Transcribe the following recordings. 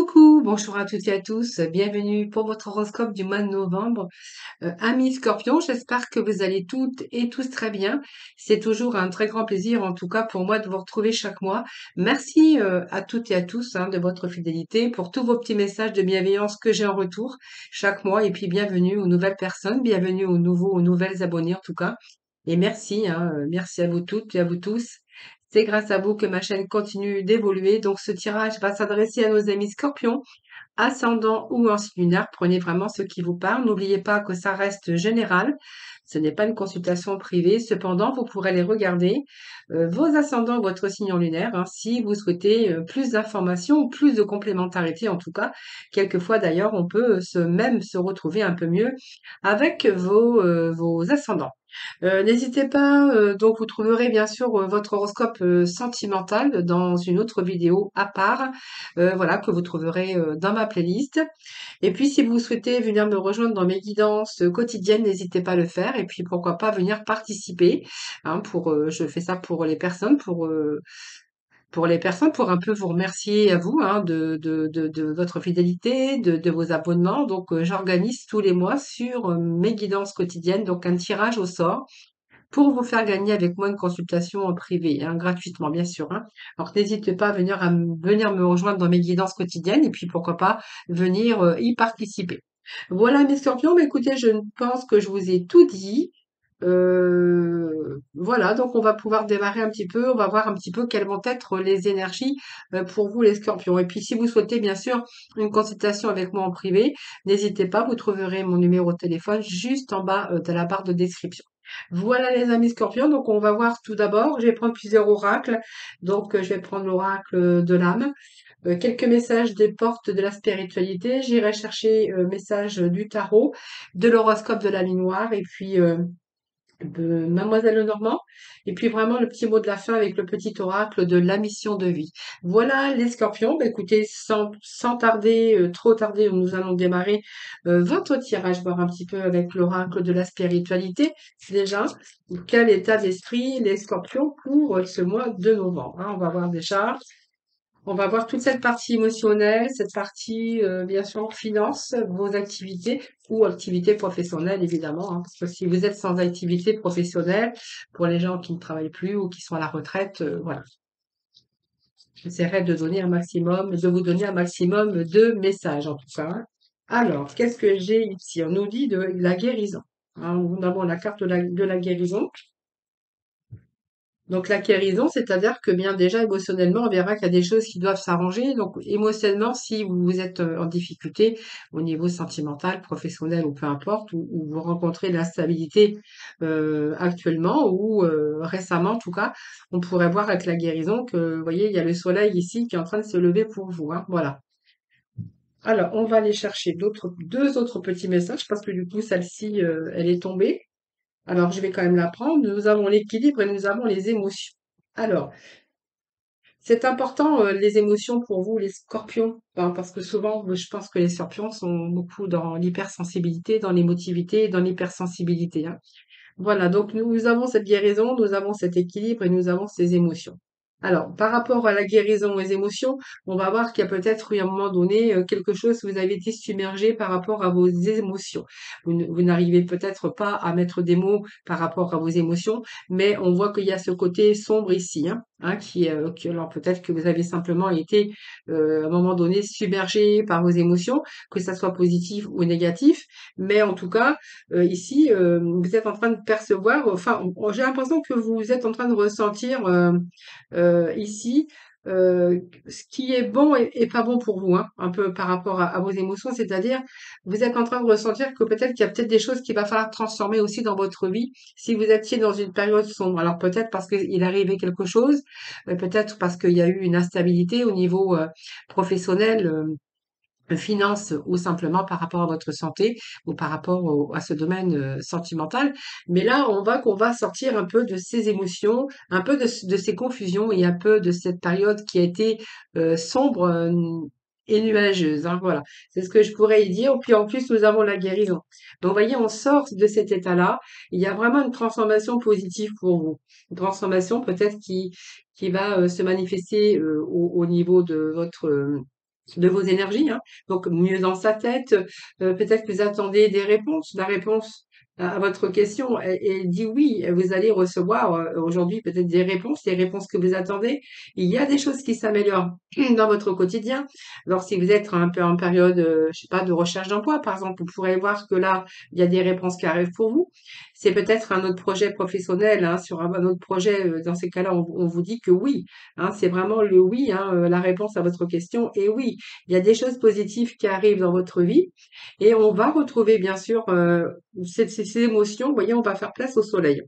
Coucou, bonjour à toutes et à tous, bienvenue pour votre horoscope du mois de novembre. Amis Scorpions, j'espère que vous allez toutes et tous très bien. C'est toujours un très grand plaisir, en tout cas pour moi, de vous retrouver chaque mois. Merci à toutes et à tous de votre fidélité, pour tous vos petits messages de bienveillance que j'ai en retour chaque mois. Et puis bienvenue aux nouvelles personnes, bienvenue aux nouvelles abonnés en tout cas. Et merci, merci à vous toutes et à vous tous. C'est grâce à vous que ma chaîne continue d'évoluer. Donc ce tirage va s'adresser à nos amis Scorpions ascendant ou en signe lunaire, prenez vraiment ce qui vous parle. N'oubliez pas que ça reste général. Ce n'est pas une consultation privée. Cependant, vous pourrez les regarder, vos ascendants, votre signe lunaire, si vous souhaitez plus d'informations ou plus de complémentarité en tout cas. Quelquefois d'ailleurs, on peut même se retrouver un peu mieux avec vos ascendants. N'hésitez pas, donc vous trouverez bien sûr votre horoscope sentimental dans une autre vidéo à part, voilà, que vous trouverez dans ma playlist. Et puis si vous souhaitez venir me rejoindre dans mes guidances quotidiennes, n'hésitez pas à le faire. Et puis pourquoi pas venir participer, je fais ça pour les personnes, pour un peu vous remercier à vous de votre fidélité, de vos abonnements. Donc j'organise tous les mois sur mes guidances quotidiennes, donc un tirage au sort pour vous faire gagner avec moi une consultation en privé, gratuitement bien sûr. Alors n'hésitez pas à venir me rejoindre dans mes guidances quotidiennes et puis pourquoi pas venir y participer. Voilà mes scorpions, mais écoutez, je pense que je vous ai tout dit. Voilà, donc on va pouvoir démarrer un petit peu, on va voir un petit peu quelles vont être les énergies pour vous les scorpions. Et puis si vous souhaitez bien sûr une consultation avec moi en privé, n'hésitez pas, vous trouverez mon numéro de téléphone juste en bas de la barre de description. Voilà les amis scorpions, donc on va voir tout d'abord, je vais prendre plusieurs oracles, donc je vais prendre l'oracle de l'âme, quelques messages des portes de la spiritualité, j'irai chercher messages du tarot, de l'horoscope de la ligne noire et puis de Mademoiselle Lenormand, et puis vraiment le petit mot de la fin avec le petit oracle de la mission de vie. Voilà les scorpions, bah, écoutez, sans tarder, trop tarder, nous allons démarrer votre tirage, voir un petit peu avec l'oracle de la spiritualité. Déjà, quel état d'esprit les scorpions pour ce mois de novembre, on va voir déjà. On va voir toute cette partie émotionnelle, cette partie, bien sûr, finance, vos activités ou activités professionnelles, évidemment, parce que si vous êtes sans activité professionnelle, pour les gens qui ne travaillent plus ou qui sont à la retraite, voilà. J'essaierai de vous donner un maximum de messages, en tout cas. Alors, qu'est-ce que j'ai ici? On nous dit de la guérison. Nous avons la carte de la guérison. Donc la guérison, c'est-à-dire que bien déjà émotionnellement, on verra qu'il y a des choses qui doivent s'arranger. Donc émotionnellement, si vous êtes en difficulté au niveau sentimental, professionnel ou peu importe, ou vous rencontrez de l'instabilité actuellement ou récemment en tout cas, on pourrait voir avec la guérison que, vous voyez, il y a le soleil ici qui est en train de se lever pour vous. Voilà. Alors, on va aller chercher deux autres petits messages parce que du coup, celle-ci, elle est tombée. Alors, je vais quand même la prendre. Nous avons l'équilibre et nous avons les émotions. Alors, c'est important, les émotions pour vous, les scorpions, parce que souvent, je pense que les scorpions sont beaucoup dans l'hypersensibilité, dans l'émotivité et dans l'hypersensibilité. Voilà, donc nous avons cette guérison, nous avons cet équilibre et nous avons ces émotions. Alors, par rapport à la guérison aux émotions, on va voir qu'il y a peut-être eu à un moment donné quelque chose, vous avez été submergé par rapport à vos émotions. Vous n'arrivez peut-être pas à mettre des mots par rapport à vos émotions, mais on voit qu'il y a ce côté sombre ici, alors peut-être que vous avez simplement été à un moment donné submergé par vos émotions, que ça soit positif ou négatif, mais en tout cas, ici, vous êtes en train de percevoir, enfin, j'ai l'impression que vous êtes en train de ressentir ici ce qui est bon et pas bon pour vous, un peu par rapport à vos émotions, c'est-à-dire vous êtes en train de ressentir que peut-être qu'il y a peut-être des choses qu'il va falloir transformer aussi dans votre vie si vous étiez dans une période sombre. Alors peut-être parce qu'il est arrivé quelque chose, peut-être parce qu'il y a eu une instabilité au niveau professionnel. Finance ou simplement par rapport à votre santé ou par rapport à ce domaine sentimental. Mais là, qu'on va sortir un peu de ces émotions, un peu de ces confusions et un peu de cette période qui a été sombre et nuageuse. Voilà, c'est ce que je pourrais y dire. Puis en plus, nous avons la guérison. Donc, vous voyez, on sort de cet état-là. Il y a vraiment une transformation positive pour vous. Une transformation peut-être qui va se manifester au niveau de votre de vos énergies, hein. Donc mieux dans sa tête, peut-être que vous attendez des réponses. La réponse à votre question, elle dit oui, vous allez recevoir, aujourd'hui peut-être des réponses, les réponses que vous attendez. Il y a des choses qui s'améliorent dans votre quotidien. Alors si vous êtes un peu en période, je sais pas, de recherche d'emploi, par exemple, vous pourrez voir que là, il y a des réponses qui arrivent pour vous. C'est peut-être un autre projet professionnel, hein, sur un autre projet, dans ces cas-là, on vous dit que oui, hein, c'est vraiment le oui, hein, la réponse à votre question est oui. Il y a des choses positives qui arrivent dans votre vie et on va retrouver bien sûr ces émotions. Vous voyez, on va faire place au soleil.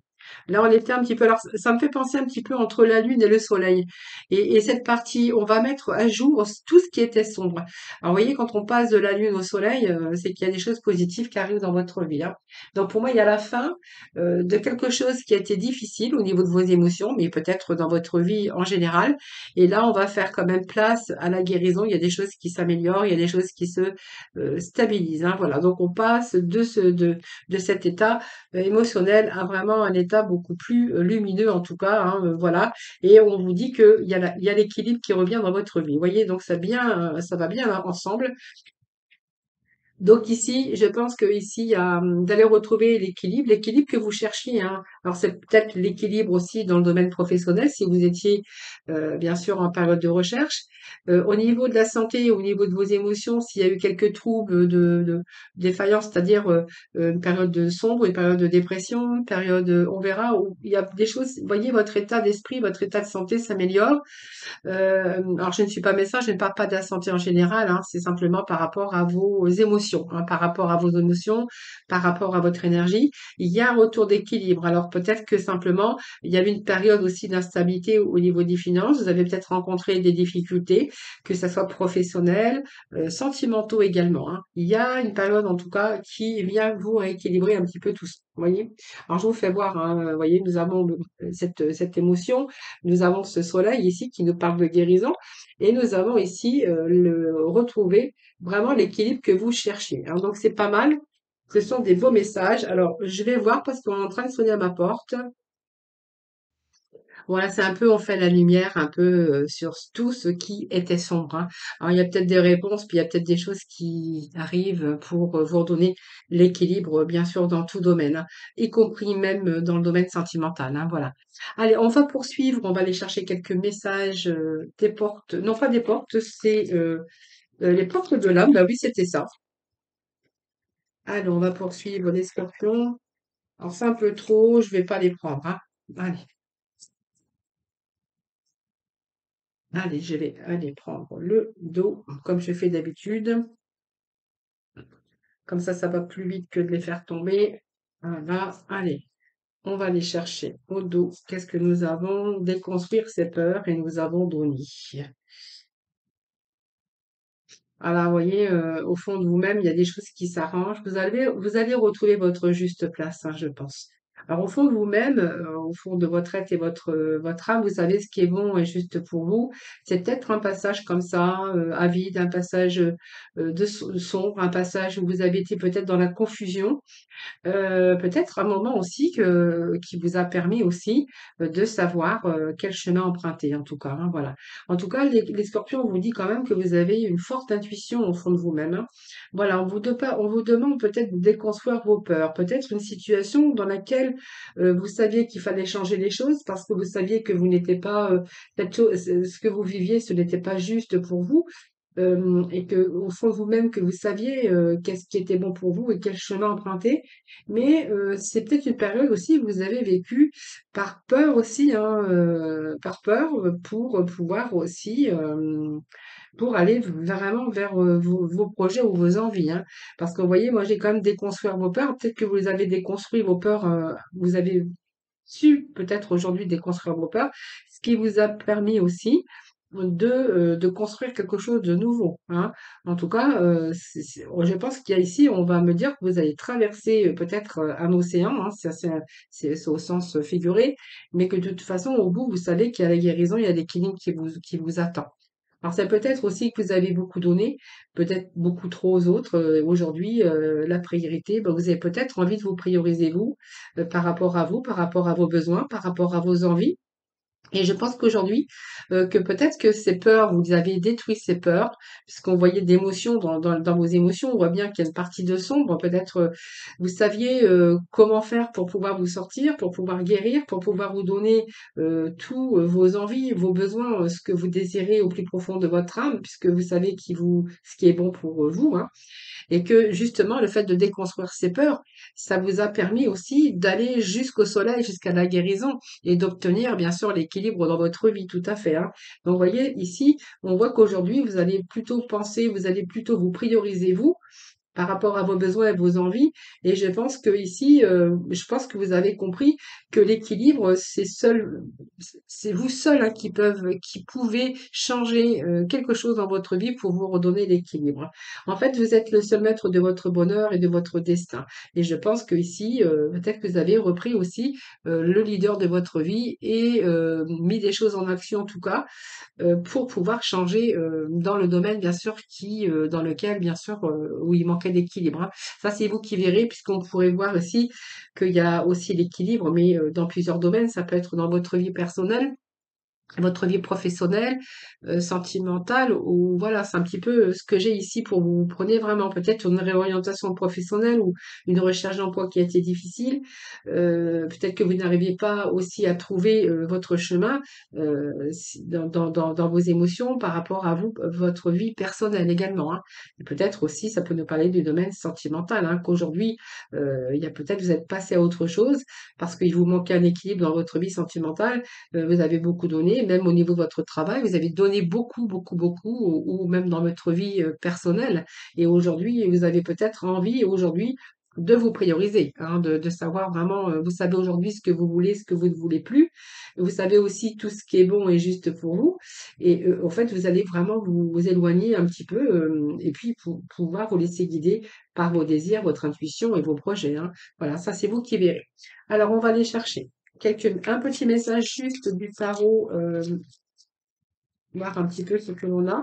Là, on était un petit peu. Alors, ça me fait penser un petit peu entre la lune et le soleil. Et cette partie, on va mettre à jour tout ce qui était sombre. Alors, vous voyez, quand on passe de la lune au soleil, c'est qu'il y a des choses positives qui arrivent dans votre vie, hein. Donc, pour moi, il y a la fin de quelque chose qui a été difficile au niveau de vos émotions, mais peut-être dans votre vie en général. Et là, on va faire quand même place à la guérison. Il y a des choses qui s'améliorent, il y a des choses qui se stabilisent, hein. Voilà. Donc, on passe de cet état émotionnel à vraiment un état beaucoup plus lumineux en tout cas, hein, voilà. Et on vous dit qu'il y a il y a l'équilibre qui revient dans votre vie. Vous voyez, donc ça va bien ensemble. Donc ici, je pense que ici, il y a, vous allez retrouver l'équilibre que vous cherchiez, hein. Alors c'est peut-être l'équilibre aussi dans le domaine professionnel si vous étiez bien sûr en période de recherche. Au niveau de la santé, au niveau de vos émotions, s'il y a eu quelques troubles de défaillance, c'est-à-dire une période de sombre, une période de dépression, une période, on verra, où il y a des choses, vous voyez, votre état d'esprit, votre état de santé s'améliore. Alors je ne suis pas médecin, je ne parle pas de la santé en général, hein, c'est simplement par rapport à vos émotions, hein, par rapport à vos émotions, par rapport à votre énergie. Il y a un retour d'équilibre. Alors peut-être que simplement, il y avait une période aussi d'instabilité au niveau des finances. Vous avez peut-être rencontré des difficultés, que ça soit professionnel, sentimentaux également, hein. Il y a une période en tout cas qui vient vous rééquilibrer un petit peu tout ça. Vous voyez? Alors je vous fais voir, hein, vous voyez, nous avons cette émotion, nous avons ce soleil ici qui nous parle de guérison et nous avons ici retrouver vraiment l'équilibre que vous cherchez, hein. Donc c'est pas mal. Ce sont des beaux messages. Alors je vais voir parce qu'on est en train de sonner à ma porte. Voilà, c'est un peu, on fait la lumière un peu sur tout ce qui était sombre, hein. Alors il y a peut-être des réponses, puis il y a peut-être des choses qui arrivent pour vous redonner l'équilibre, bien sûr, dans tout domaine, hein, y compris même dans le domaine sentimental, hein, voilà. Allez, on va poursuivre, on va aller chercher quelques messages des portes, non pas des portes, c'est les portes de l'âme, bah oui, c'était ça. Allez, on va poursuivre les scorpions. Alors c'est un peu trop, je vais pas les prendre, hein. Allez. Allez, je vais aller prendre le dos, comme je fais d'habitude. Comme ça va plus vite que de les faire tomber. Voilà, allez, on va aller chercher au dos. Qu'est-ce que nous avons? Déconstruire ses peurs et nous avons Doni. Alors, vous voyez, au fond de vous-même, il y a des choses qui s'arrangent. Vous allez retrouver votre juste place, hein, je pense. Alors, au fond de vous-même, au fond de votre être et votre âme, vous savez ce qui est bon et juste pour vous. C'est peut-être un passage comme ça, avide, un passage sombre, un passage où vous avez été peut-être dans la confusion. Peut-être un moment aussi qui vous a permis aussi de savoir quel chemin emprunter, en tout cas, hein, voilà. En tout cas, les scorpions, on vous dit quand même que vous avez une forte intuition au fond de vous-même, hein. Voilà, on vous demande peut-être de déconstruire vos peurs, peut-être une situation dans laquelle vous saviez qu'il fallait changer les choses parce que vous saviez que vous n'étiez pas, ce que vous viviez, ce n'était pas juste pour vous. Et que au fond de vous-même que vous saviez qu'est-ce qui était bon pour vous et quel chemin emprunter. Mais c'est peut-être une période aussi que vous avez vécue par peur aussi, hein, par peur pour pouvoir aussi pour aller vraiment vers vos projets ou vos envies, hein. Parce que vous voyez, moi j'ai quand même déconstruire vos peurs. Peut-être que vous avez déconstruit vos peurs, vous avez su peut-être aujourd'hui déconstruire vos peurs, ce qui vous a permis aussi de construire quelque chose de nouveau, hein. En tout cas, je pense qu'il y a ici, on va me dire que vous allez traverser peut-être un océan, hein, ça c'est au sens figuré, mais que de toute façon, au bout, vous savez qu'il y a la guérison, il y a l'équilibre qui vous attend. Alors c'est peut-être aussi que vous avez beaucoup donné, peut-être beaucoup trop aux autres. Aujourd'hui, la priorité, ben, vous avez peut-être envie de vous prioriser vous, par rapport à vous, par rapport à vos besoins, par rapport à vos envies. Et je pense qu'aujourd'hui, que peut-être que ces peurs, vous avez détruit ces peurs, puisqu'on voyait d'émotions dans vos émotions. On voit bien qu'il y a une partie de sombre. Peut-être, vous saviez, comment faire pour pouvoir vous sortir, pour pouvoir guérir, pour pouvoir vous donner, tous, vos envies, vos besoins, ce que vous désirez au plus profond de votre âme, puisque vous savez ce qui est bon pour, vous, hein. Et que justement, le fait de déconstruire ces peurs, ça vous a permis aussi d'aller jusqu'au soleil, jusqu'à la guérison et d'obtenir bien sûr l'équilibre dans votre vie, tout à fait, hein. Donc, vous voyez, ici, on voit qu'aujourd'hui, vous allez plutôt penser, vous allez plutôt vous prioriser vous, par rapport à vos besoins et vos envies. Et je pense que ici, je pense que vous avez compris que l'équilibre, c'est vous seul hein, qui pouvez changer quelque chose dans votre vie pour vous redonner l'équilibre. En fait, vous êtes le seul maître de votre bonheur et de votre destin. Et je pense que ici, peut-être que vous avez repris aussi le leader de votre vie et mis des choses en action en tout cas pour pouvoir changer dans le domaine bien sûr dans lequel bien sûr où il manquait d'équilibre, hein. Ça c'est vous qui verrez puisqu'on pourrait voir aussi qu'il y a aussi l'équilibre mais dans plusieurs domaines. Ça peut être dans votre vie personnelle, votre vie professionnelle, sentimentale ou voilà, c'est un petit peu, ce que j'ai ici pour vous. Prenez vraiment peut-être une réorientation professionnelle ou une recherche d'emploi qui a été difficile. Peut-être que vous n'arriviez pas aussi à trouver, votre chemin, si dans vos émotions par rapport à vous, votre vie personnelle également, hein. Et peut-être aussi, ça peut nous parler du domaine sentimental, hein, qu'aujourd'hui, il y a peut-être vous êtes passé à autre chose parce qu'il vous manquait un équilibre dans votre vie sentimentale. Vous avez beaucoup donné, même au niveau de votre travail, vous avez donné beaucoup, beaucoup, beaucoup, ou même dans votre vie personnelle. Et aujourd'hui, vous avez peut-être envie aujourd'hui de vous prioriser, hein, de savoir vraiment, vous savez aujourd'hui ce que vous voulez, ce que vous ne voulez plus. Vous savez aussi tout ce qui est bon et juste pour vous. Et en fait, vous allez vraiment vous éloigner un petit peu et puis pour pouvoir vous laisser guider par vos désirs, votre intuition et vos projets, hein. Voilà, ça c'est vous qui verrez. Alors, on va aller chercher un petit message juste du tarot, voir un petit peu ce que l'on a.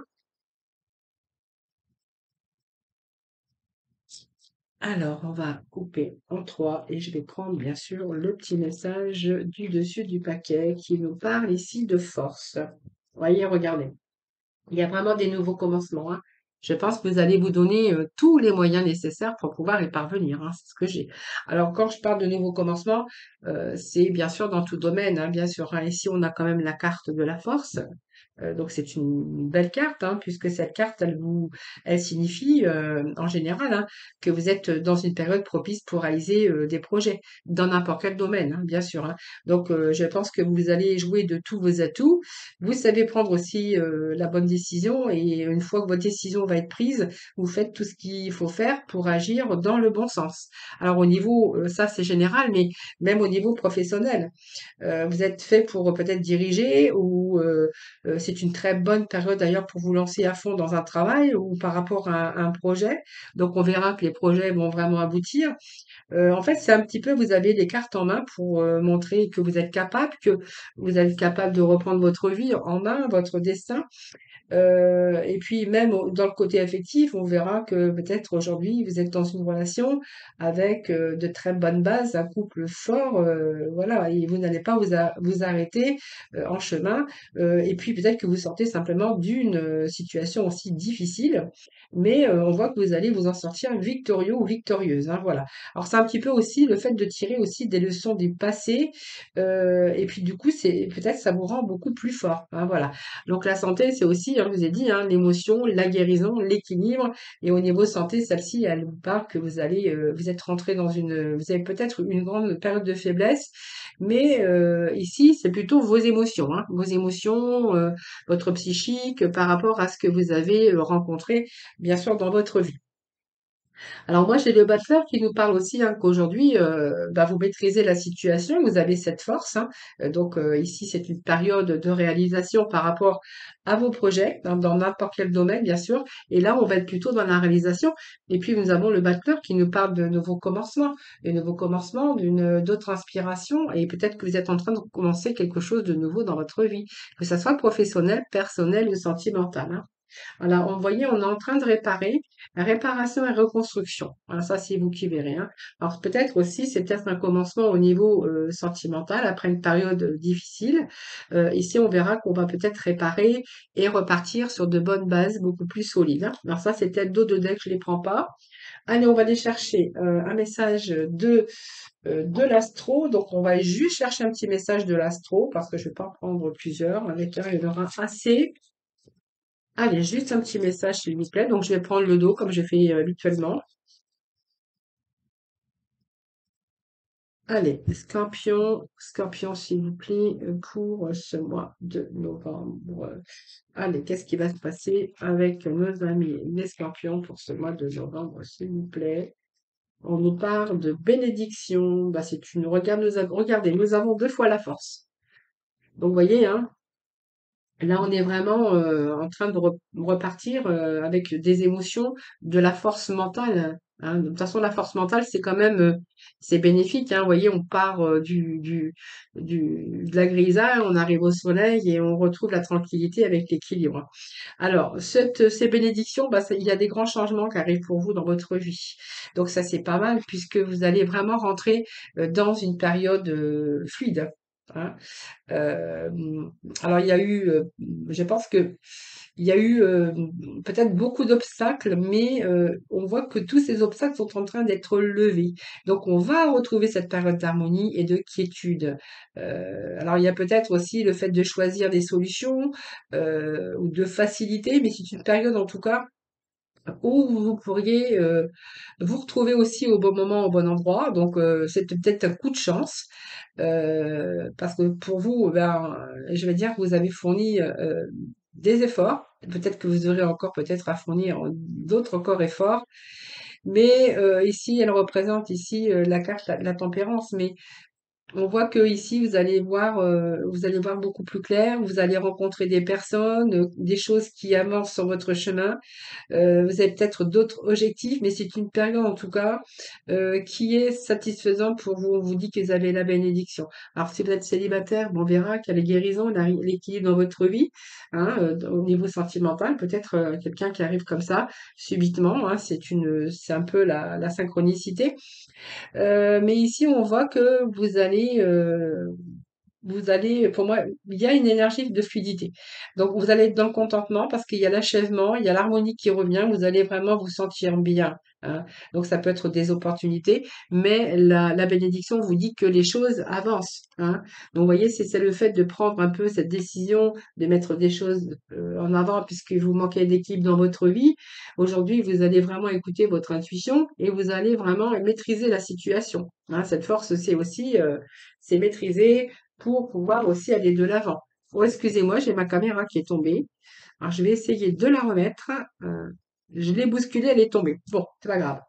Alors, on va couper en trois et je vais prendre bien sûr le petit message du dessus du paquet qui nous parle ici de force. Voyez, regardez. Il y a vraiment des nouveaux commencements, hein. Je pense que vous allez vous donner tous les moyens nécessaires pour pouvoir y parvenir, hein, c'est ce que j'ai. Alors, quand je parle de nouveaux commencements, c'est bien sûr dans tout domaine, hein, bien sûr, hein. Ici, on a quand même la carte de la force. Donc c'est une belle carte, hein, puisque cette carte, elle signifie en général hein, que vous êtes dans une période propice pour réaliser des projets dans n'importe quel domaine, hein, bien sûr, hein. Donc je pense que vous allez jouer de tous vos atouts. Vous savez prendre aussi la bonne décision et une fois que votre décision va être prise, vous faites tout ce qu'il faut faire pour agir dans le bon sens. Alors au niveau, ça c'est général, mais même au niveau professionnel. Vous êtes fait pour peut-être diriger ou c'est une très bonne période d'ailleurs pour vous lancer à fond dans un travail ou par rapport à un projet. Donc on verra que les projets vont vraiment aboutir. En fait, c'est un petit peu, vous avez les cartes en main pour montrer que vous êtes capable, que vous êtes capable de reprendre votre vie en main, votre destin. Et puis même dans le côté affectif, on verra que peut-être aujourd'hui vous êtes dans une relation avec de très bonnes bases, un couple fort, voilà, et vous n'allez pas vous arrêter en chemin. Et puis peut-être que vous sortez simplement d'une situation aussi difficile, mais on voit que vous allez vous en sortir victorieux ou victorieuse, hein, voilà. Alors c'est un petit peu aussi le fait de tirer aussi des leçons du passé, et puis du coup c'est peut-être ça vous rend beaucoup plus fort, hein, voilà. Donc la santé, c'est aussi, hein, je vous ai dit, hein, l'émotion, la guérison, l'équilibre. Et au niveau santé, celle-ci, elle vous parle que vous êtes rentré vous avez peut-être une grande période de faiblesse, mais ici, c'est plutôt vos émotions, hein, vos émotions, votre psychique par rapport à ce que vous avez rencontré, bien sûr, dans votre vie. Alors moi, j'ai le battleur qui nous parle aussi hein, qu'aujourd'hui, bah, vous maîtrisez la situation, vous avez cette force, hein. Donc ici, c'est une période de réalisation par rapport à vos projets, dans n'importe quel domaine, bien sûr. Et là, on va être plutôt dans la réalisation. Et puis, nous avons le battleur qui nous parle de nouveaux commencements, de nouveaux commencements, d'autres inspirations. Et peut-être que vous êtes en train de commencer quelque chose de nouveau dans votre vie, que ça soit professionnel, personnel ou sentimental, hein. Alors, vous voyez, on est en train de réparer, réparation et reconstruction. Alors ça, c'est vous qui verrez, hein. Alors peut-être aussi, c'est peut-être un commencement au niveau sentimental après une période difficile. Ici, on verra qu'on va peut-être réparer et repartir sur de bonnes bases beaucoup plus solides, hein. Alors ça, c'est peut-être d'autres decks, je les prends pas. Allez, on va aller chercher un message de l'astro. Donc, on va juste chercher un petit message de l'astro parce que je vais pas en prendre plusieurs. Avec un, il y en aura assez. Allez, juste un petit message, s'il vous plaît. Donc, je vais prendre le dos comme je fais habituellement. Allez, Scorpion, Scorpion, s'il vous plaît, pour ce mois de novembre. Allez, qu'est-ce qui va se passer avec nos amis les Scorpions pour ce mois de novembre, s'il vous plaît? On nous parle de bénédiction. Bah, c'est une, regardez, nous avons deux fois la force. Donc, vous voyez, hein, là, on est vraiment en train de repartir avec des émotions, de la force mentale, hein. De toute façon, la force mentale, c'est quand même, c'est bénéfique, hein. Vous voyez, on part de la grisaille, on arrive au soleil et on retrouve la tranquillité avec l'équilibre. Alors, ces bénédictions, bah, il y a des grands changements qui arrivent pour vous dans votre vie. Donc ça, c'est pas mal puisque vous allez vraiment rentrer dans une période fluide, hein. Euh, alors, il y a eu, je pense que il y a eu peut-être beaucoup d'obstacles, mais on voit que tous ces obstacles sont en train d'être levés. Donc, on va retrouver cette période d'harmonie et de quiétude. Alors, il y a peut-être aussi le fait de choisir des solutions ou de faciliter, mais c'est une période en tout cas où vous pourriez vous retrouver aussi au bon moment, au bon endroit. Donc, c'est peut-être un coup de chance. Parce que pour vous, ben, je vais dire que vous avez fourni des efforts. Peut-être que vous aurez encore peut-être à fournir d'autres encore efforts. Mais ici, elle représente ici la carte de la tempérance. Mais on voit que ici, vous allez voir beaucoup plus clair. Vous allez rencontrer des personnes, des choses qui avancent sur votre chemin. Vous avez peut-être d'autres objectifs, mais c'est une période en tout cas qui est satisfaisante pour vous. On vous dit que vous avez la bénédiction. Alors si vous êtes célibataire, bon, on verra qu'il y a les guérisons, l'équilibre dans votre vie, hein, au niveau sentimental. Peut-être quelqu'un qui arrive comme ça subitement, hein, c'est un peu la synchronicité. Mais ici, on voit que vous allez, pour moi, il y a une énergie de fluidité. Donc, vous allez être dans le contentement parce qu'il y a l'achèvement, il y a l'harmonie qui revient, vous allez vraiment vous sentir bien, hein. Donc, ça peut être des opportunités, mais la bénédiction vous dit que les choses avancent, hein. Donc, vous voyez, c'est le fait de prendre un peu cette décision, de mettre des choses en avant puisque vous manquez d'équilibre dans votre vie. Aujourd'hui, vous allez vraiment écouter votre intuition et vous allez vraiment maîtriser la situation, hein. Cette force, c'est aussi, c'est maîtriser pour pouvoir aussi aller de l'avant. Oh, excusez-moi, j'ai ma caméra qui est tombée. Alors, je vais essayer de la remettre. Je l'ai bousculée, elle est tombée. Bon, c'est pas grave.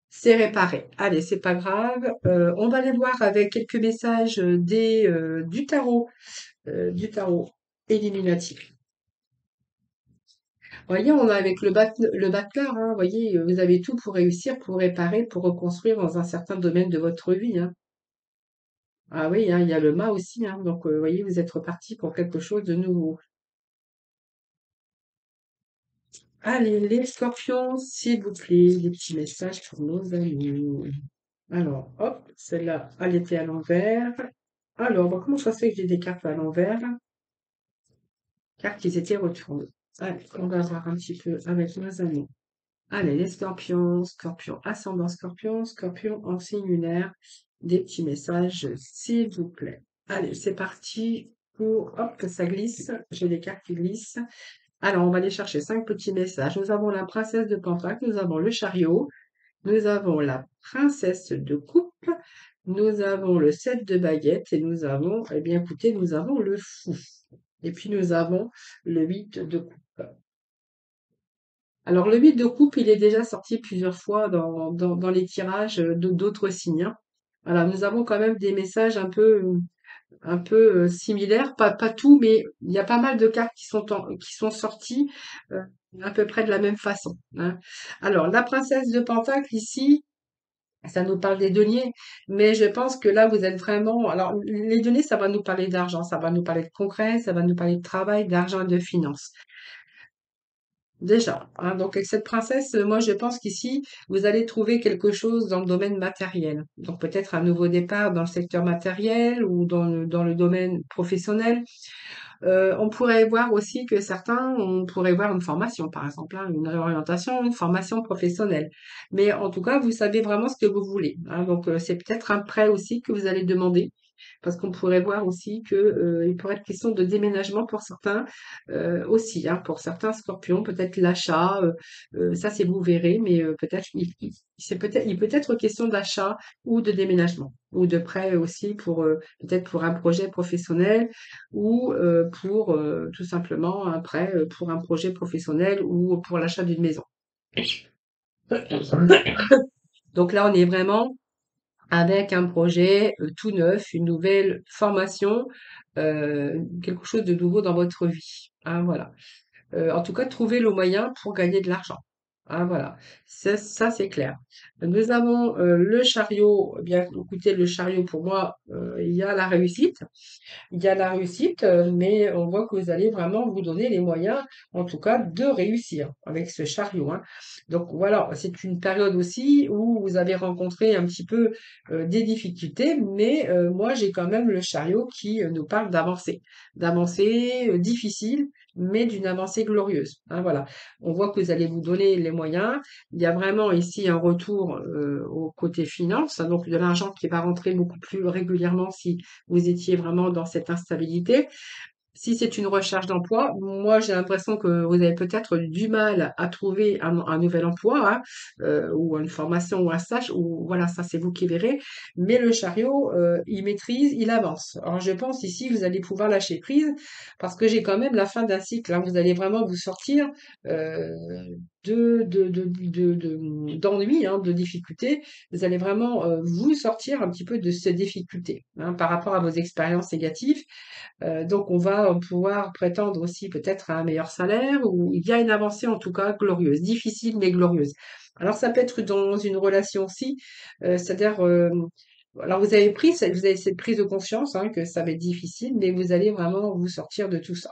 C'est réparé. Allez, c'est pas grave. On va aller voir avec quelques messages du tarot Illuminati. Vous voyez, on a avec le battleur, hein, vous voyez, vous avez tout pour réussir, pour réparer, pour reconstruire dans un certain domaine de votre vie, hein. Ah oui, hein, il y a le mât aussi, hein. Donc, vous voyez, vous êtes reparti pour quelque chose de nouveau. Allez, les scorpions, s'il vous plaît, des petits messages pour nos amis. Alors, hop, celle-là, elle était à l'envers. Alors, bon, comment ça se fait que j'ai des cartes à l'envers? Cartes qui étaient retournées. Allez, on va voir un petit peu avec nos amis. Allez, les scorpions, scorpions, ascendant scorpion, scorpion en signe lunaire, des petits messages, s'il vous plaît. Allez, c'est parti pour, hop, que ça glisse. J'ai des cartes qui glissent. Alors, on va aller chercher cinq petits messages. Nous avons la princesse de Pentacle, nous avons le chariot, nous avons la princesse de coupe, nous avons le 7 de baguette et nous avons, eh bien, écoutez, nous avons le fou. Et puis, nous avons le 8 de coupe. Alors, le 8 de coupe, il est déjà sorti plusieurs fois dans les tirages d'autres signes, hein. Voilà, nous avons quand même des messages un peu similaires, pas tout, mais il y a pas mal de cartes qui sont sorties euh, à peu près de la même façon, hein. Alors, la princesse de Pentacle ici, ça nous parle des deniers, mais je pense que là, vous êtes vraiment. Alors, les deniers, ça va nous parler d'argent, ça va nous parler de concret, ça va nous parler de travail, d'argent et de finances. Déjà, hein, donc avec cette princesse, moi je pense qu'ici, vous allez trouver quelque chose dans le domaine matériel. Donc peut-être un nouveau départ dans le secteur matériel ou dans le domaine professionnel. On pourrait voir aussi que certains, on pourrait voir une formation, par exemple, hein, une réorientation, une formation professionnelle. Mais en tout cas, vous savez vraiment ce que vous voulez, hein. Donc c'est peut-être un prêt aussi que vous allez demander. Parce qu'on pourrait voir aussi que il pourrait être question de déménagement pour certains aussi, hein, pour certains scorpions, peut-être l'achat, ça c'est vous verrez, mais peut-être il peut être question d'achat ou de déménagement ou de prêt aussi pour peut-être pour un projet professionnel ou pour tout simplement un prêt pour un projet professionnel ou pour l'achat d'une maison. Donc là, on est vraiment avec un projet tout neuf, une nouvelle formation, quelque chose de nouveau dans votre vie. Hein, voilà. En tout cas, trouver le moyen pour gagner de l'argent. Ah, voilà, ça c'est clair. Nous avons le chariot. Eh bien, écoutez, le chariot pour moi, il y a la réussite. Il y a la réussite, mais on voit que vous allez vraiment vous donner les moyens, en tout cas, de réussir avec ce chariot, hein. Donc voilà, c'est une période aussi où vous avez rencontré un petit peu des difficultés, mais moi j'ai quand même le chariot qui nous parle d'avancer difficile, mais d'une avancée glorieuse, hein, voilà. On voit que vous allez vous donner les moyens. Il y a vraiment ici un retour au côté finance, hein, donc de l'argent qui va rentrer beaucoup plus régulièrement si vous étiez vraiment dans cette instabilité. Si c'est une recherche d'emploi, moi j'ai l'impression que vous avez peut-être du mal à trouver un nouvel emploi, hein, ou une formation ou un stage, ou voilà, ça c'est vous qui verrez. Mais le chariot, il maîtrise, il avance. Alors je pense ici vous allez pouvoir lâcher prise parce que j'ai quand même la fin d'un cycle, hein. Vous allez vraiment vous sortir euh, d'ennui, hein, de difficultés. Vous allez vraiment vous sortir un petit peu de ces difficultés, hein, par rapport à vos expériences négatives. Donc on va pouvoir prétendre aussi peut-être à un meilleur salaire ou il y a une avancée en tout cas glorieuse, difficile mais glorieuse. Alors ça peut être dans une relation aussi, c'est-à-dire alors vous avez cette prise de conscience hein, que ça va être difficile, mais vous allez vraiment vous sortir de tout ça.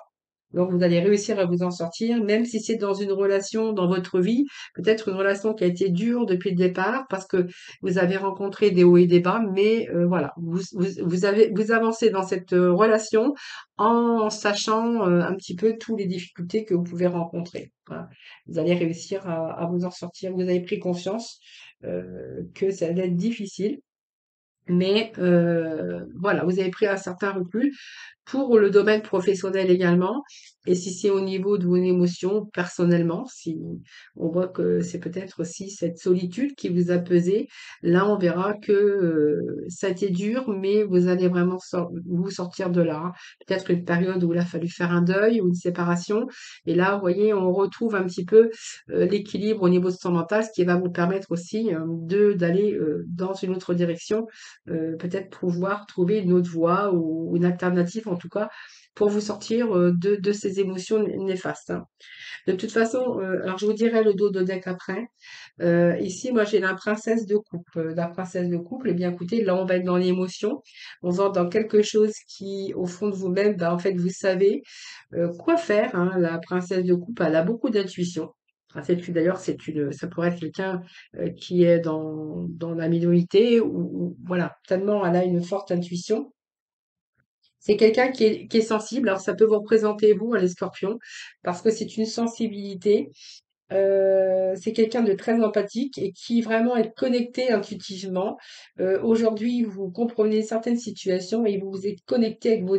Donc vous allez réussir à vous en sortir, même si c'est dans une relation, dans votre vie, peut-être une relation qui a été dure depuis le départ, parce que vous avez rencontré des hauts et des bas, mais voilà, vous avancez dans cette relation en sachant un petit peu toutes les difficultés que vous pouvez rencontrer. Voilà. Vous allez réussir à vous en sortir. Vous avez pris conscience que ça allait être difficile. Mais voilà, vous avez pris un certain recul pour le domaine professionnel également. Et si c'est au niveau de vos émotions personnellement, si on voit que c'est peut-être aussi cette solitude qui vous a pesé, là on verra que ça a été dur, mais vous allez vraiment vous sortir de là. Peut-être une période où il a fallu faire un deuil ou une séparation. Et là, vous voyez, on retrouve un petit peu l'équilibre au niveau de son mental, ce qui va vous permettre aussi de d'aller dans une autre direction, peut-être pouvoir trouver une autre voie ou une alternative en tout cas pour vous sortir de ces émotions néfastes, hein. De toute façon, alors je vous dirai le dos de deck après. Ici, moi j'ai la princesse de coupe. La princesse de couple, eh bien écoutez, là on va être dans l'émotion, on va être dans quelque chose qui, au fond de vous-même, bah, en fait vous savez quoi faire, hein. La princesse de coupe, elle a beaucoup d'intuition. Ah, d'ailleurs, ça pourrait être quelqu'un qui est dans la minorité voilà, tellement elle a une forte intuition. C'est quelqu'un qui est sensible. Alors, ça peut vous représenter, vous, hein, les scorpions, parce que c'est une sensibilité c'est quelqu'un de très empathique et qui vraiment est connecté intuitivement. Aujourd'hui, vous comprenez certaines situations et vous êtes connecté avec vos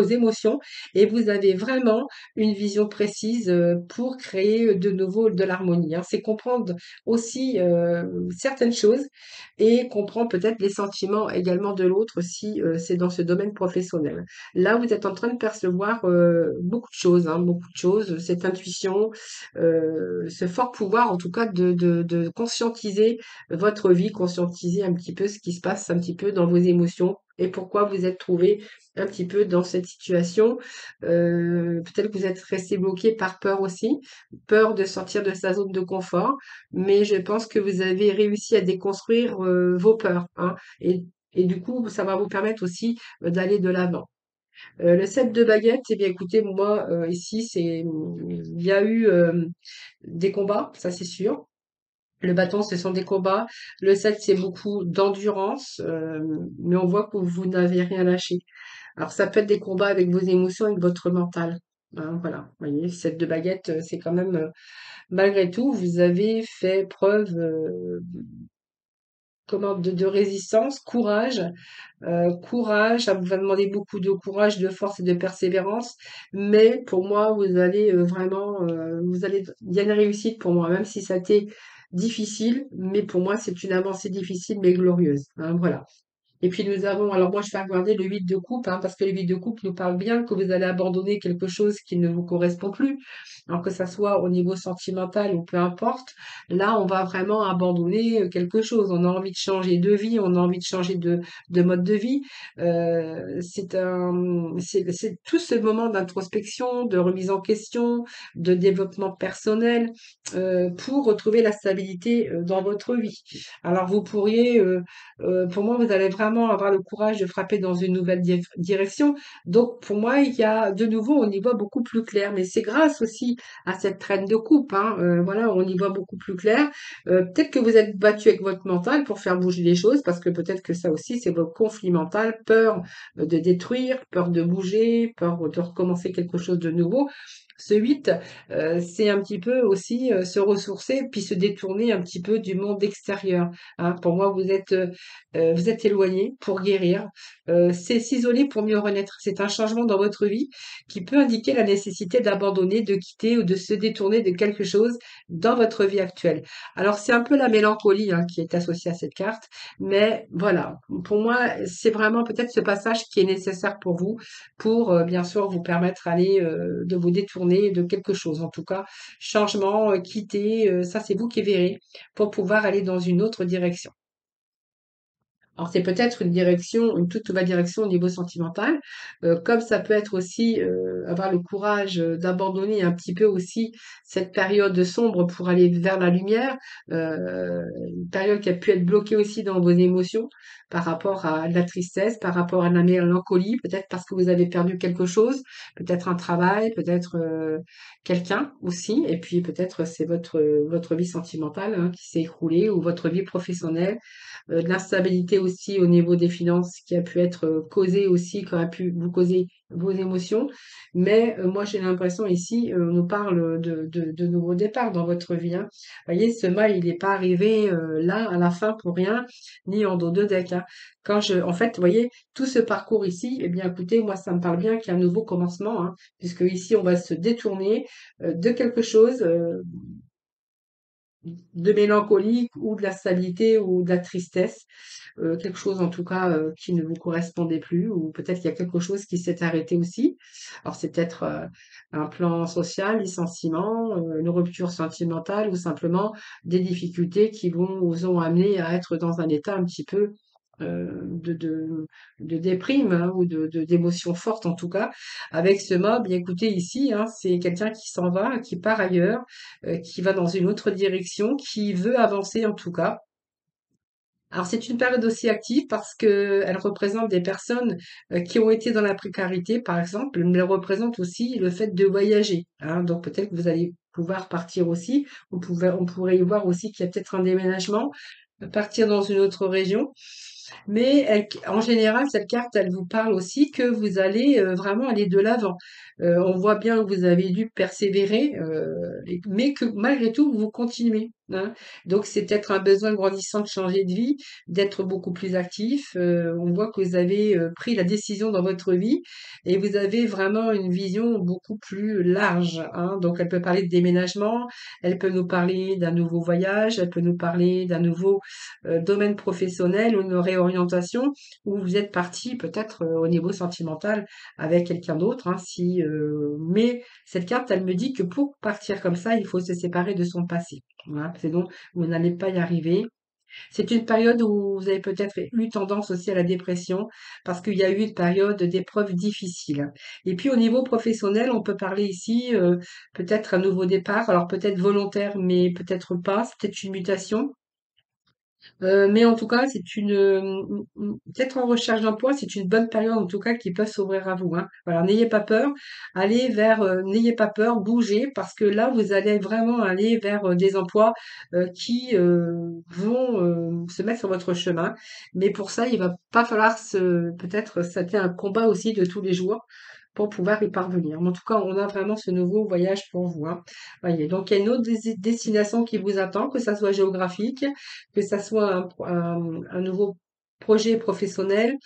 émotions et vous avez vraiment une vision précise pour créer de nouveau de l'harmonie, hein. C'est comprendre aussi certaines choses et comprendre peut-être les sentiments également de l'autre si c'est dans ce domaine professionnel. Là, vous êtes en train de percevoir beaucoup de choses, hein, beaucoup de choses, cette intuition ce fort pouvoir, en tout cas, de conscientiser votre vie, conscientiser un petit peu ce qui se passe un petit peu dans vos émotions et pourquoi vous êtes trouvé un petit peu dans cette situation. Peut-être que vous êtes resté bloqué par peur aussi, peur de sortir de sa zone de confort, mais je pense que vous avez réussi à déconstruire vos peurs, hein, et du coup, ça va vous permettre aussi d'aller de l'avant. Le 7 de baguette, eh bien écoutez, moi, ici, il y a eu des combats, ça c'est sûr. Le bâton, ce sont des combats. Le 7, c'est beaucoup d'endurance, mais on voit que vous n'avez rien lâché. Alors ça peut être des combats avec vos émotions, avec votre mental. Hein, voilà, vous voyez, 7 de baguette, c'est quand même, malgré tout, vous avez fait preuve comment, de résistance, courage. Courage, ça vous va demander beaucoup de courage, de force et de persévérance, mais pour moi, vous allez vraiment, il y a une réussite pour moi, même si ça a été difficile, mais pour moi, c'est une avancée difficile mais glorieuse. Hein, voilà. Et puis nous avons, alors moi je vais regarder le 8 de coupe, hein, parce que le 8 de coupe nous parle bien que vous allez abandonner quelque chose qui ne vous correspond plus, alors que ça soit au niveau sentimental ou peu importe. Là, on va vraiment abandonner quelque chose. On a envie de changer de vie, on a envie de changer de mode de vie. C'est tout ce moment d'introspection, de remise en question, de développement personnel, pour retrouver la stabilité dans votre vie. Alors vous pourriez pour moi, vous allez vraiment avoir le courage de frapper dans une nouvelle direction. Donc, pour moi, il y a de nouveau, on y voit beaucoup plus clair. Mais c'est grâce aussi à cette traîne de coupe. Hein. Voilà, on y voit beaucoup plus clair. Peut-être que vous êtes battu avec votre mental pour faire bouger les choses, parce que peut-être que ça aussi, c'est votre conflit mental, peur de détruire, peur de bouger, peur de recommencer quelque chose de nouveau. Ce 8, c'est un petit peu aussi se ressourcer, puis se détourner un petit peu du monde extérieur. Hein. Pour moi, vous êtes éloigné pour guérir. C'est s'isoler pour mieux renaître. C'est un changement dans votre vie qui peut indiquer la nécessité d'abandonner, de quitter ou de se détourner de quelque chose dans votre vie actuelle. Alors, c'est un peu la mélancolie hein, qui est associée à cette carte, mais voilà, pour moi, c'est vraiment peut-être ce passage qui est nécessaire pour vous, pour bien sûr vous permettre de vous détourner de quelque chose. En tout cas, changement, quitter, ça c'est vous qui verrez, pour pouvoir aller dans une autre direction. Alors c'est peut-être une direction, une toute nouvelle direction au niveau sentimental, comme ça peut être aussi, avoir le courage, d'abandonner un petit peu aussi cette période sombre pour aller vers la lumière, une période qui a pu être bloquée aussi dans vos émotions par rapport à de la tristesse, par rapport à de la mélancolie, peut-être parce que vous avez perdu quelque chose, peut-être un travail, peut-être, quelqu'un aussi et puis peut-être c'est votre vie sentimentale, hein, qui s'est écroulée ou votre vie professionnelle de l'instabilité aussi au niveau des finances qui a pu être causée aussi, qui a pu vous causer vos émotions. Mais moi, j'ai l'impression ici, on nous parle de nouveaux départs dans votre vie. Hein. Vous voyez, ce mal, il n'est pas arrivé là, à la fin, pour rien, ni en dos de deck. Hein. En fait, vous voyez, tout ce parcours ici, eh bien, écoutez, moi, ça me parle bien qu'il y a un nouveau commencement, hein, puisque ici, on va se détourner de quelque chose. De mélancolie ou de la stabilité ou de la tristesse, quelque chose en tout cas qui ne vous correspondait plus ou peut-être qu'il y a quelque chose qui s'est arrêté aussi. Alors c'est peut-être un plan social, licenciement, une rupture sentimentale ou simplement des difficultés qui vous ont amené à être dans un état un petit peu euh, de, de, de déprime hein, ou d'émotions fortes en tout cas. Avec ce mot, bien écoutez ici, hein, c'est quelqu'un qui s'en va, qui part ailleurs qui va dans une autre direction, qui veut avancer en tout cas. Alors c'est une période aussi active parce que elle représente des personnes qui ont été dans la précarité, par exemple, mais elle représente aussi le fait de voyager. Hein. Donc peut-être que vous allez pouvoir partir aussi. On pourrait y voir aussi qu'il y a peut-être un déménagement, partir dans une autre région. Mais en général, cette carte, elle vous parle aussi que vous allez vraiment aller de l'avant. On voit bien que vous avez dû persévérer, mais que malgré tout, vous continuez. Hein. Donc, c'est peut-être un besoin grandissant de changer de vie, d'être beaucoup plus actif. On voit que vous avez pris la décision dans votre vie et vous avez vraiment une vision beaucoup plus large. Hein. Donc, elle peut parler de déménagement, elle peut nous parler d'un nouveau voyage, elle peut nous parler d'un nouveau domaine professionnel ou une réorientation où vous êtes parti peut-être au niveau sentimental avec quelqu'un d'autre. Hein, mais cette carte, elle me dit que pour partir comme ça, il faut se séparer de son passé. Voilà, c'est donc vous n'allez pas y arriver. C'est une période où vous avez peut-être eu tendance aussi à la dépression parce qu'il y a eu une période d'épreuves difficiles. Et puis au niveau professionnel, on peut parler ici peut-être un nouveau départ, alors peut-être volontaire, mais peut-être pas, c'est peut-être une mutation Mais en tout cas, peut-être en recherche d'emploi, c'est une bonne période en tout cas qui peut s'ouvrir à vous, hein. Voilà, n'ayez pas peur, n'ayez pas peur, bougez parce que là, vous allez vraiment aller vers des emplois qui vont se mettre sur votre chemin. Mais pour ça, il va pas falloir peut-être, ça fait un combat aussi de tous les jours pour pouvoir y parvenir. Mais en tout cas, on a vraiment ce nouveau voyage pour vous, hein. Voyez, donc il y a une autre destination qui vous attend, que ça soit géographique, que ça soit un nouveau projet professionnel.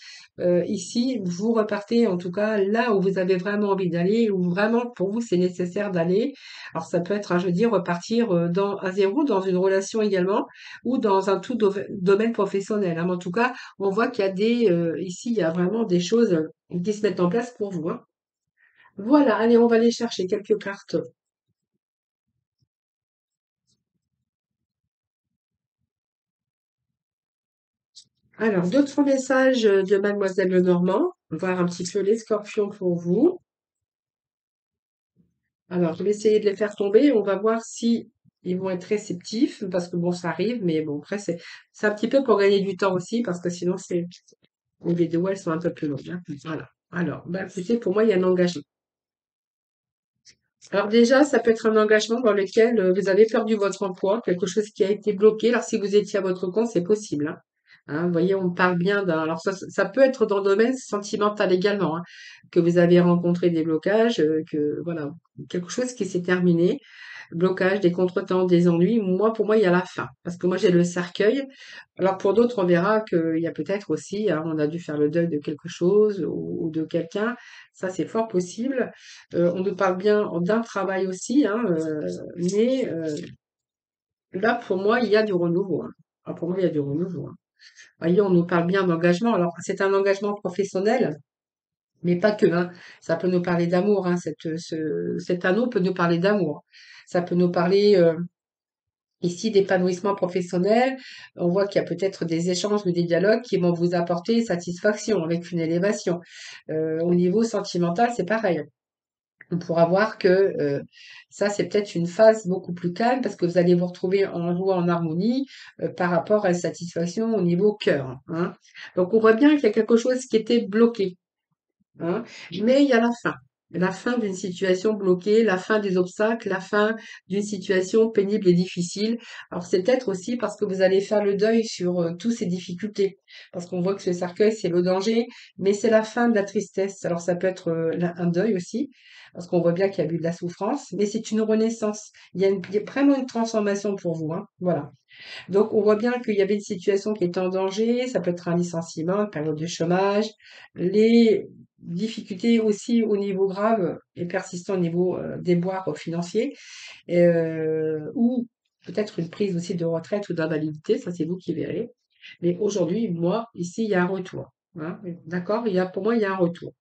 Ici, vous repartez en tout cas là où vous avez vraiment envie d'aller, où vraiment pour vous c'est nécessaire d'aller. Alors ça peut être, hein, je veux dire, repartir à zéro dans une relation également, ou dans un tout domaine professionnel, hein. Mais en tout cas, on voit qu'il y a ici, il y a vraiment des choses qui se mettent en place pour vous, hein. Voilà, allez, on va aller chercher quelques cartes. Alors, d'autres messages de Mademoiselle Lenormand, voir un petit peu les scorpions pour vous. Alors, je vais essayer de les faire tomber. On va voir si ils vont être réceptifs, parce que bon, ça arrive, mais bon, après, c'est un petit peu pour gagner du temps aussi, parce que sinon, les vidéos, elles sont un peu plus longues, hein. Voilà. Alors, bah, écoutez, pour moi, il y a un engagement. Alors déjà, ça peut être un engagement dans lequel vous avez perdu votre emploi, quelque chose qui a été bloqué. Alors si vous étiez à votre compte, c'est possible, hein. Hein, vous voyez, on parle bien d'un. Alors ça peut être dans le domaine sentimental également, hein, que vous avez rencontré des blocages, que voilà, quelque chose qui s'est terminé, blocage, des contretemps, des ennuis. Moi, pour moi, il y a la fin, parce que moi j'ai le cercueil. Alors pour d'autres, on verra qu'il y a peut-être aussi, hein, on a dû faire le deuil de quelque chose ou de quelqu'un. Ça, c'est fort possible. On nous parle bien d'un travail aussi, hein, mais là, pour moi, il y a du renouveau, hein. Ah, pour moi, il y a du renouveau, hein. Voyez, on nous parle bien d'engagement. Alors, c'est un engagement professionnel, mais pas que, hein. Ça peut nous parler d'amour, hein. Cet anneau peut nous parler d'amour. Ça peut nous parler ici d'épanouissement professionnel. On voit qu'il y a peut-être des échanges ou des dialogues qui vont vous apporter satisfaction avec une élévation. Au niveau sentimental, c'est pareil. On pourra voir que ça, c'est peut-être une phase beaucoup plus calme parce que vous allez vous retrouver en joie, en harmonie par rapport à la satisfaction au niveau cœur, hein. Donc, on voit bien qu'il y a quelque chose qui était bloqué, hein. Mais il y a la fin d'une situation bloquée, la fin des obstacles, la fin d'une situation pénible et difficile. Alors c'est peut-être aussi parce que vous allez faire le deuil sur toutes ces difficultés, parce qu'on voit que ce cercueil, c'est le danger, mais c'est la fin de la tristesse. Alors ça peut être un deuil aussi, parce qu'on voit bien qu'il y a eu de la souffrance, mais c'est une renaissance. Il y a vraiment une transformation pour vous, hein. Voilà. Donc, on voit bien qu'il y avait une situation qui était en danger. Ça peut être un licenciement, une période de chômage, les difficultés aussi au niveau grave et persistant au niveau déboires financiers, ou peut-être une prise aussi de retraite ou d'invalidité. Ça, c'est vous qui verrez. Mais aujourd'hui, moi, ici, il y a un retour, hein. D'accord? Pour moi, il y a un retour.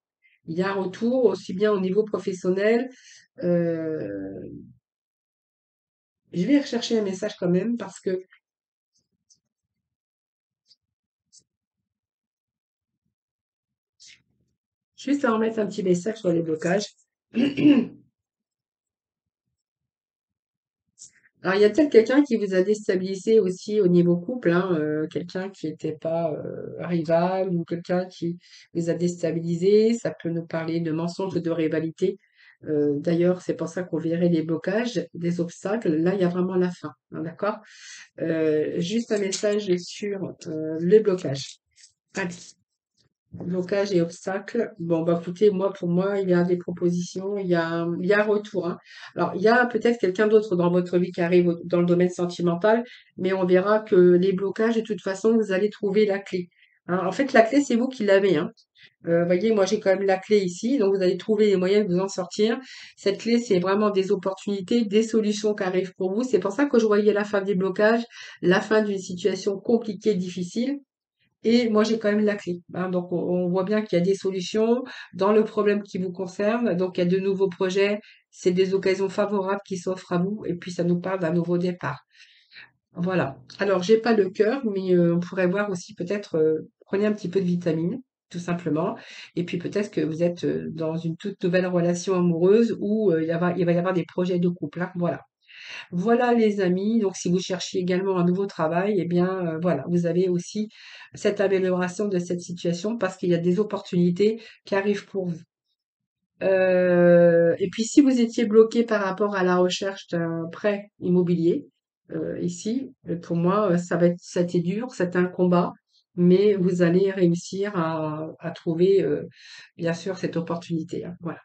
Il y a un retour aussi bien au niveau professionnel. euh, je vais rechercher un message quand même parce que juste à en mettre un petit message sur les blocages. Alors, il y a peut-être quelqu'un qui vous a déstabilisé aussi au niveau couple, hein, quelqu'un qui n'était pas rival ou quelqu'un qui vous a déstabilisé. Ça peut nous parler de mensonges ou de rivalité. D'ailleurs, c'est pour ça qu'on verrait les blocages, des obstacles. Là, il y a vraiment la fin, hein, d'accord? Juste un message sur les blocages. Allez. Blocage et obstacles. Bon, bah écoutez, moi, pour moi, il y a des propositions, il y a un retour, hein. Alors, il y a peut-être quelqu'un d'autre dans votre vie qui arrive dans le domaine sentimental, mais on verra que les blocages, de toute façon, vous allez trouver la clé, hein. En fait, la clé, c'est vous qui l'avez, hein. Voyez, moi, j'ai quand même la clé ici, donc vous allez trouver les moyens de vous en sortir. Cette clé, c'est vraiment des opportunités, des solutions qui arrivent pour vous. C'est pour ça que je voyais la fin des blocages, la fin d'une situation compliquée, difficile. Et moi, j'ai quand même la clé, hein. Donc, on voit bien qu'il y a des solutions dans le problème qui vous concerne. Donc, il y a de nouveaux projets. C'est des occasions favorables qui s'offrent à vous. Et puis, ça nous parle d'un nouveau départ. Voilà. Alors, j'ai pas le cœur, mais on pourrait voir aussi peut-être, prenez un petit peu de vitamine, tout simplement. Et puis, peut-être que vous êtes dans une toute nouvelle relation amoureuse où il va y avoir des projets de couple, hein. Voilà. Voilà les amis, donc si vous cherchez également un nouveau travail, eh bien, voilà, vous avez aussi cette amélioration de cette situation parce qu'il y a des opportunités qui arrivent pour vous. Et puis si vous étiez bloqué par rapport à la recherche d'un prêt immobilier, ici, pour moi, ça a été dur, c'était un combat, mais vous allez réussir à trouver, bien sûr cette opportunité, hein, voilà.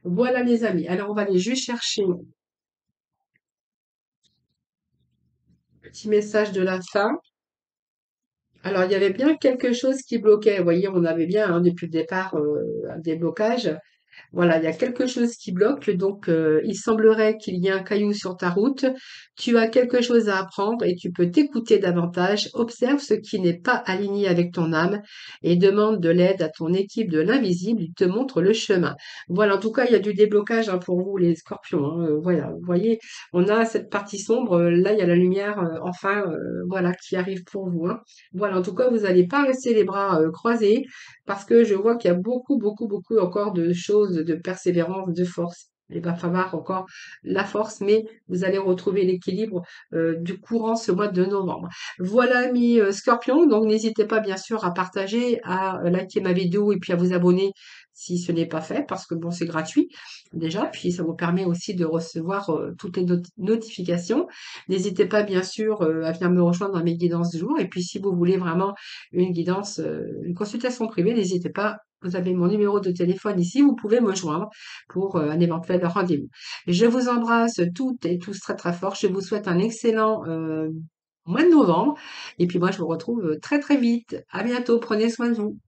Voilà les amis, alors on va aller juste chercher un petit message de la fin. Alors il y avait bien quelque chose qui bloquait, vous voyez, on avait bien, hein, depuis le départ, un déblocage. Voilà, il y a quelque chose qui bloque, donc il semblerait qu'il y ait un caillou sur ta route. Tu as quelque chose à apprendre et tu peux t'écouter davantage. Observe ce qui n'est pas aligné avec ton âme et demande de l'aide à ton équipe de l'invisible. Il te montre le chemin. Voilà, en tout cas, il y a du déblocage, hein, pour vous, les scorpions, hein. Voilà, vous voyez, on a cette partie sombre. Là, il y a la lumière, enfin, voilà, qui arrive pour vous, hein. Voilà, en tout cas, vous n'allez pas rester les bras croisés parce que je vois qu'il y a beaucoup, beaucoup, beaucoup encore de choses, de persévérance, de force. Il va falloir encore la force, mais vous allez retrouver l'équilibre du courant ce mois de novembre. Voilà, amis Scorpion. Donc, n'hésitez pas, bien sûr, à partager, à liker ma vidéo et puis à vous abonner si ce n'est pas fait, parce que bon, c'est gratuit déjà. Puis, ça vous permet aussi de recevoir toutes les notifications. N'hésitez pas, bien sûr, à venir me rejoindre dans mes guidances du jour. Et puis, si vous voulez vraiment une guidance, une consultation privée, n'hésitez pas. Vous avez mon numéro de téléphone ici, vous pouvez me joindre pour un éventuel rendez-vous. Je vous embrasse toutes et tous très très fort. Je vous souhaite un excellent mois de novembre. Et puis moi, je vous retrouve très très vite. À bientôt. Prenez soin de vous.